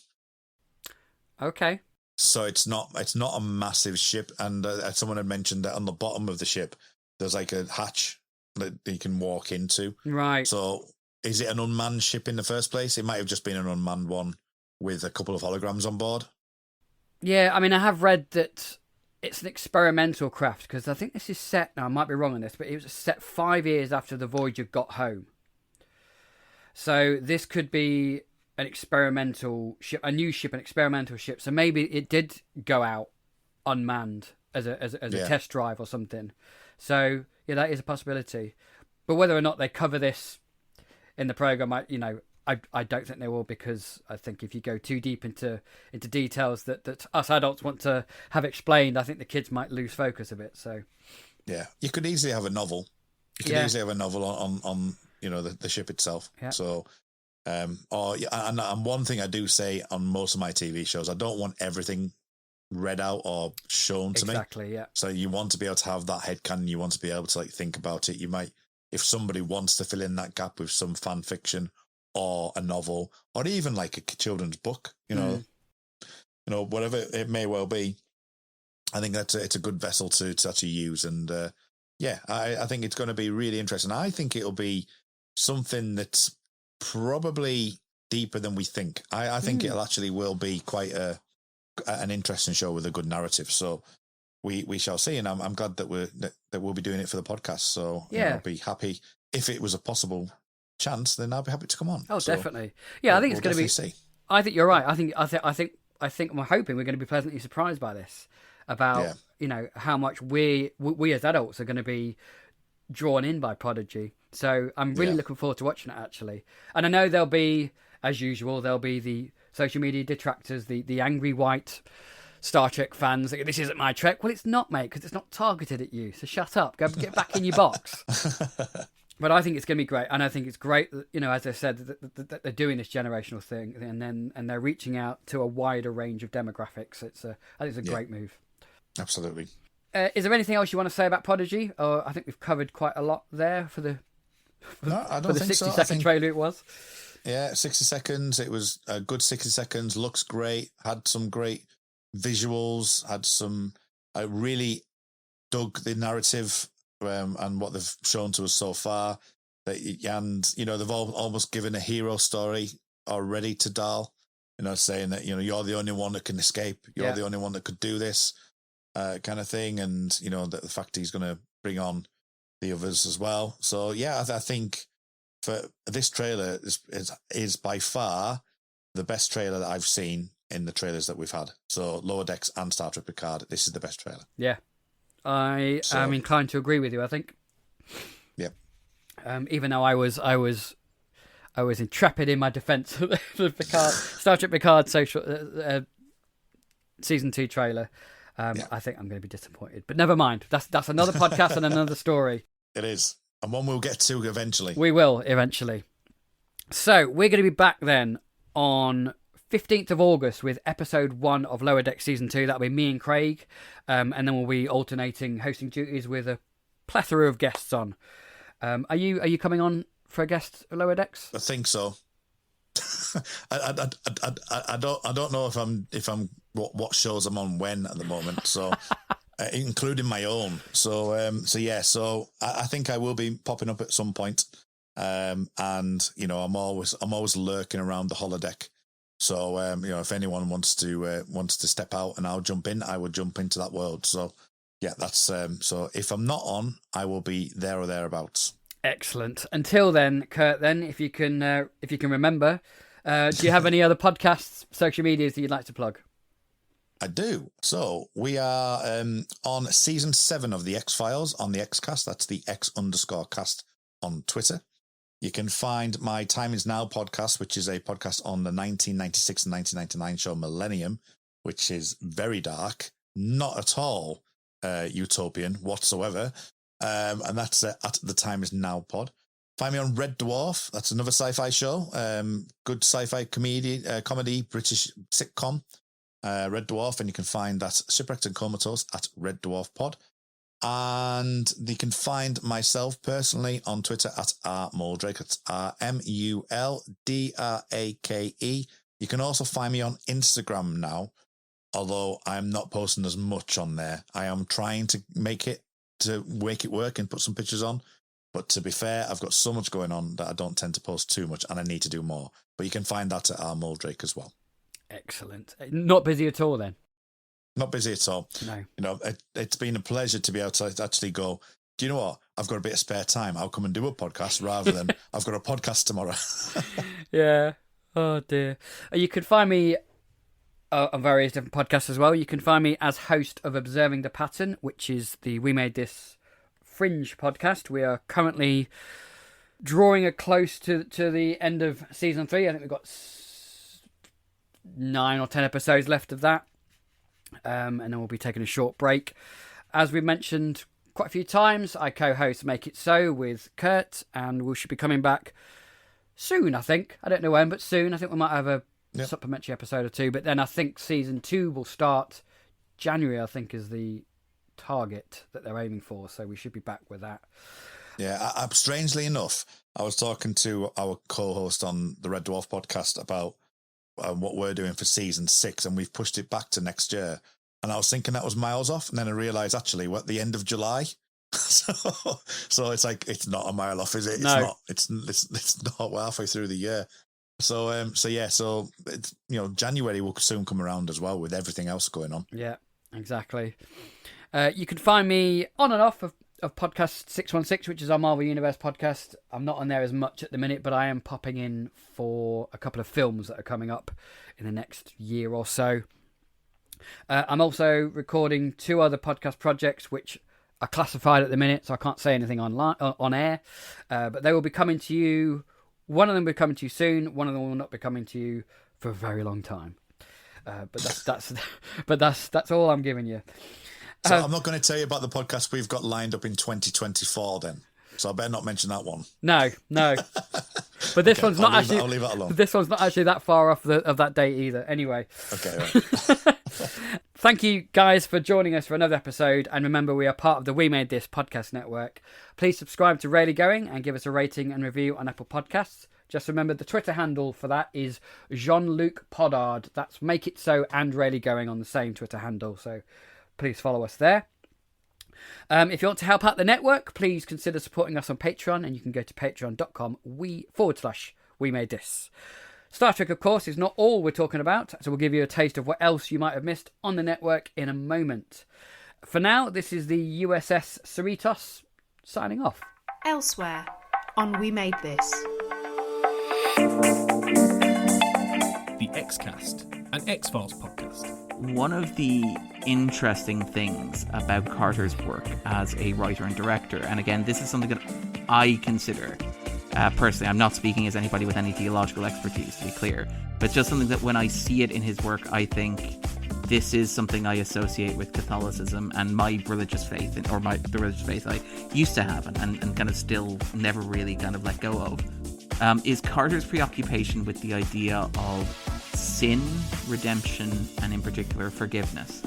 Okay. So it's not a massive ship, and someone had mentioned that on the bottom of the ship there's like a hatch that you can walk into. Right. So is it an unmanned ship in the first place? It might have just been an unmanned one with a couple of holograms on board. Yeah, I mean, I have read that it's an experimental craft, because I think this is set, now I might be wrong on this, but it was set 5 years after the Voyager got home. So this could be an experimental ship, a new ship, an experimental ship. So maybe it did go out unmanned as a test drive or something. So yeah, that is a possibility. But whether or not they cover this in the program, I don't think they will, because I think if you go too deep into details that us adults want to have explained, I think the kids might lose focus a bit. So yeah, you could easily have a novel. You could easily have a novel on the ship itself. Yeah. So. And one thing I do say on most of my TV shows, I don't want everything read out or shown to me. Exactly, yeah. So you want to be able to have that headcanon. You want to be able to think about it. You might, if somebody wants to fill in that gap with some fan fiction or a novel or even like a children's book, whatever it may well be. I think it's a good vessel to actually use. And I think it's going to be really interesting. I think it'll be something that's probably deeper than we think. I think it'll actually will be quite an interesting show with a good narrative. So we shall see, and I'm glad that we'll be doing it for the podcast. So I'll be happy if it was a possible chance. Then I'll be happy to come on. Oh, so definitely. Yeah, I think it's going to be. See. I think you're right. I think we're hoping we're going to be pleasantly surprised by this, about how much we as adults are going to be drawn in by Prodigy. So I'm really looking forward to watching it, actually. And I know there'll be, as usual, the social media detractors, the angry white Star Trek fans. This isn't my Trek. Well, it's not, mate, because it's not targeted at you. So shut up. Go get back in your box. But I think it's going to be great. And I think it's great that, as I said, that they're doing this generational thing, and they're reaching out to a wider range of demographics. I think it's a great move. Absolutely. Is there anything else you want to say about Prodigy? Or I think we've covered quite a lot there for the 60-second trailer it was. Yeah, 60 seconds. It was a good 60 seconds. Looks great. Had some great visuals. I really dug the narrative and what they've shown to us so far. And they've almost given a hero story already to Dahl. Saying that you're the only one that can escape. You're the only one that could do this, kind of thing. And that the fact he's going to bring on the others as well. So yeah, I think for this trailer is by far the best trailer that I've seen in the trailers that we've had. So Lower Decks and Star Trek Picard, this is the best trailer. Yeah, I am inclined to agree with you. I think. Yep. Even though I was intrepid in my defence of the Picard, Star Trek Picard season 2 trailer. I think I'm going to be disappointed, but never mind. That's another podcast and another story. It is, and one we'll get to eventually. We will eventually. So we're going to be back then on 15th of August with episode 1 of Lower Deck season 2. That'll be me and Craig, and then we'll be alternating hosting duties with a plethora of guests on. Are you coming on for a guest at Lower Decks? I think so. I don't know if I'm what shows I'm on when at the moment, so including my own. So I think I will be popping up at some point. And I'm always lurking around the holodeck. So if anyone wants to step out and I'll jump in, I will jump into that world. So yeah, that's so if I'm not on, I will be there or thereabouts. Excellent. Until then, Kurt, if you can remember, do you have any other podcasts, social medias that you'd like to plug? I do. So we are on season 7 of the X-Files on the Xcast. That's the X_cast on Twitter. You can find my Time Is Now podcast, which is a podcast on the 1996 and 1999 show Millennium, which is very dark, not at all utopian whatsoever. And that's at the Time Is Now pod. Find me on Red Dwarf. That's another sci-fi show. Good sci-fi comedy, British sitcom. Red Dwarf, and you can find that Shipwrecked and Comatose at Red Dwarf Pod. And you can find myself personally on Twitter at rmuldrake. It's RMULDRAKE. You can also find me on Instagram now, although I'm not posting as much on there. I am trying to make it work and put some pictures on. But to be fair, I've got so much going on that I don't tend to post too much, and I need to do more. But you can find that at rmuldrake as well. Excellent. Not busy at all then? Not busy at all. No. You know, it's been a pleasure to be able to actually go, do you know what? I've got a bit of spare time. I'll come and do a podcast rather than I've got a podcast tomorrow. Yeah. Oh, dear. You can find me on various different podcasts as well. You can find me as host of Observing the Pattern, which is the We Made This Fringe podcast. We are currently drawing close to the end of season 3. I think we've got 9 or 10 episodes left of that. And then we'll be taking a short break. As we mentioned quite a few times, I co-host Make It So with Kurt, and we should be coming back soon, I think. I don't know when, but soon. I think we might have a supplementary episode or 2, but then I think season 2 will start January, I think, is the target that they're aiming for, so we should be back with that. Yeah, strangely enough, I was talking to our co-host on the Red Dwarf podcast about what we're doing for season 6, and we've pushed it back to next year. And I was thinking that was miles off, and then I realised actually we're at the end of July. so it's like it's not a mile off, is it? It's no. Not. It's not. We're halfway through the year. So it's, January will soon come around as well with everything else going on. Yeah, exactly. You can find me on and off of podcast 616, which is our Marvel Universe podcast. I'm not on there as much at the minute, but I am popping in for a couple of films that are coming up in the next year or so. I'm also recording 2 other podcast projects, which are classified at the minute, so I can't say anything on air. But they will be coming to you. One of them will be coming to you soon. One of them will not be coming to you for a very long time. But that's all I'm giving you. So I'm not going to tell you about the podcast we've got lined up in 2024 then. So I better not mention that one. No. But this one's not actually. I'll leave it alone. This one's not actually that far off of that date either. Anyway. Okay. Right. Thank you guys for joining us for another episode. And remember, we are part of the We Made This podcast network. Please subscribe to Rarely Going and give us a rating and review on Apple Podcasts. Just remember the Twitter handle for that is Jean-Luc Podard. That's Make It So and Rarely Going on the same Twitter handle. So please follow us there. If you want to help out the network, please consider supporting us on Patreon, and you can go to patreon.com/We Made This. Star Trek, of course, is not all we're talking about, so we'll give you a taste of what else you might have missed on the network in a moment. For now, this is the USS Cerritos signing off. Elsewhere on We Made This. The X-Cast, an X-Files podcast. One of the interesting things about Carter's work as a writer and director, and again, this is something that I consider, personally, I'm not speaking as anybody with any theological expertise, to be clear, but just something that when I see it in his work, I think this is something I associate with Catholicism and my religious faith, or the religious faith I used to have and kind of still never really kind of let go of, is Carter's preoccupation with the idea of sin, redemption, and in particular forgiveness.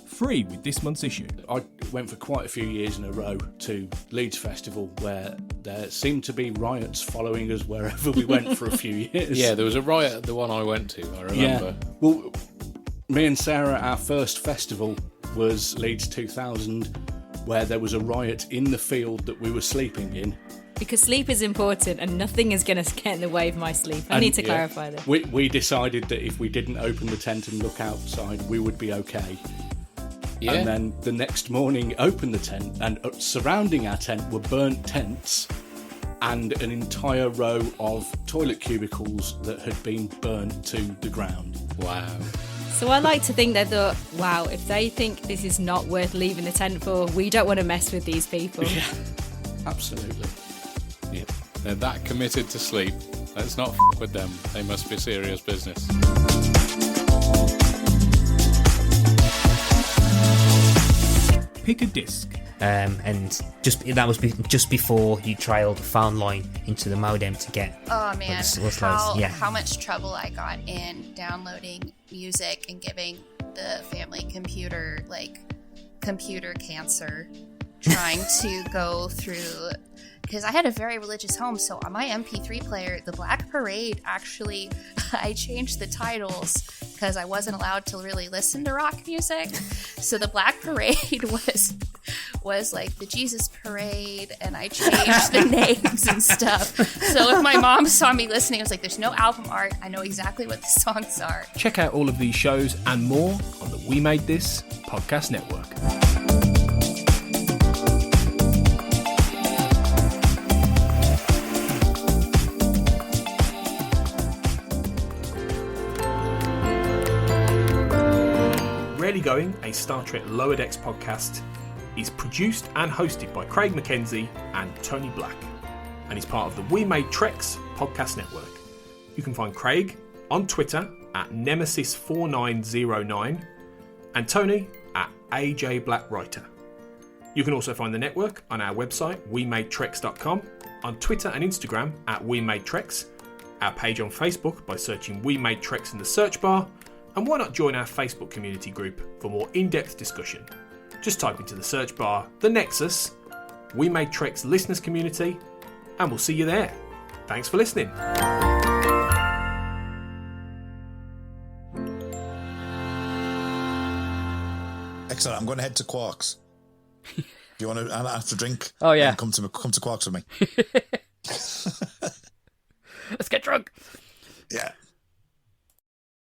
Free with this month's issue. I went for quite a few years in a row to Leeds Festival, where there seemed to be riots following us wherever we went for a few years. Yeah, there was a riot at the one I went to, I remember. Yeah. Well, me and Sarah, our first festival was Leeds 2000, where there was a riot in the field that we were sleeping in. Because sleep is important and nothing is going to get in the way of my sleep. I need to clarify this. We decided that if we didn't open the tent and look outside, we would be okay. Yeah. And then the next morning, opened the tent, and surrounding our tent were burnt tents and an entire row of toilet cubicles that had been burnt to the ground. Wow. So I like to think they thought, wow, if they think this is not worth leaving the tent for, we don't want to mess with these people. Yeah, absolutely. Yeah. They're that committed to sleep. Let's not with them. They must be serious business. Pick a disc. And that was just before you trialed Found Line into the modem to get. Oh man, yeah. how much trouble I got in downloading music and giving the family computer computer cancer, trying to go through. Because I had a very religious home, so on my MP3 player, the Black Parade, actually, I changed the titles because I wasn't allowed to really listen to rock music. So the Black Parade was like the Jesus Parade, and I changed the names and stuff. So if my mom saw me listening, I was like, there's no album art. I know exactly what the songs are. Check out all of these shows and more on the We Made This podcast network. Rarely Going, a Star Trek Lower Decks podcast, is produced and hosted by Craig McKenzie and Tony Black, and is part of the We Made Treks podcast network. You can find Craig on Twitter at Nemesis4909 and Tony at AJ Blackwriter. You can also find the network on our website, WeMadeTreks.com, on Twitter and Instagram at WeMadeTreks, our page on Facebook by searching We Made Treks in the search bar, and why not join our Facebook community group for more in-depth discussion? Just type into the search bar The Nexus, We Made Treks listeners community, and we'll see you there. Thanks for listening. Excellent. I'm going to head to Quarks. If you want to have a drink, Oh, yeah. come to Quarks with me. Let's get drunk. Yeah.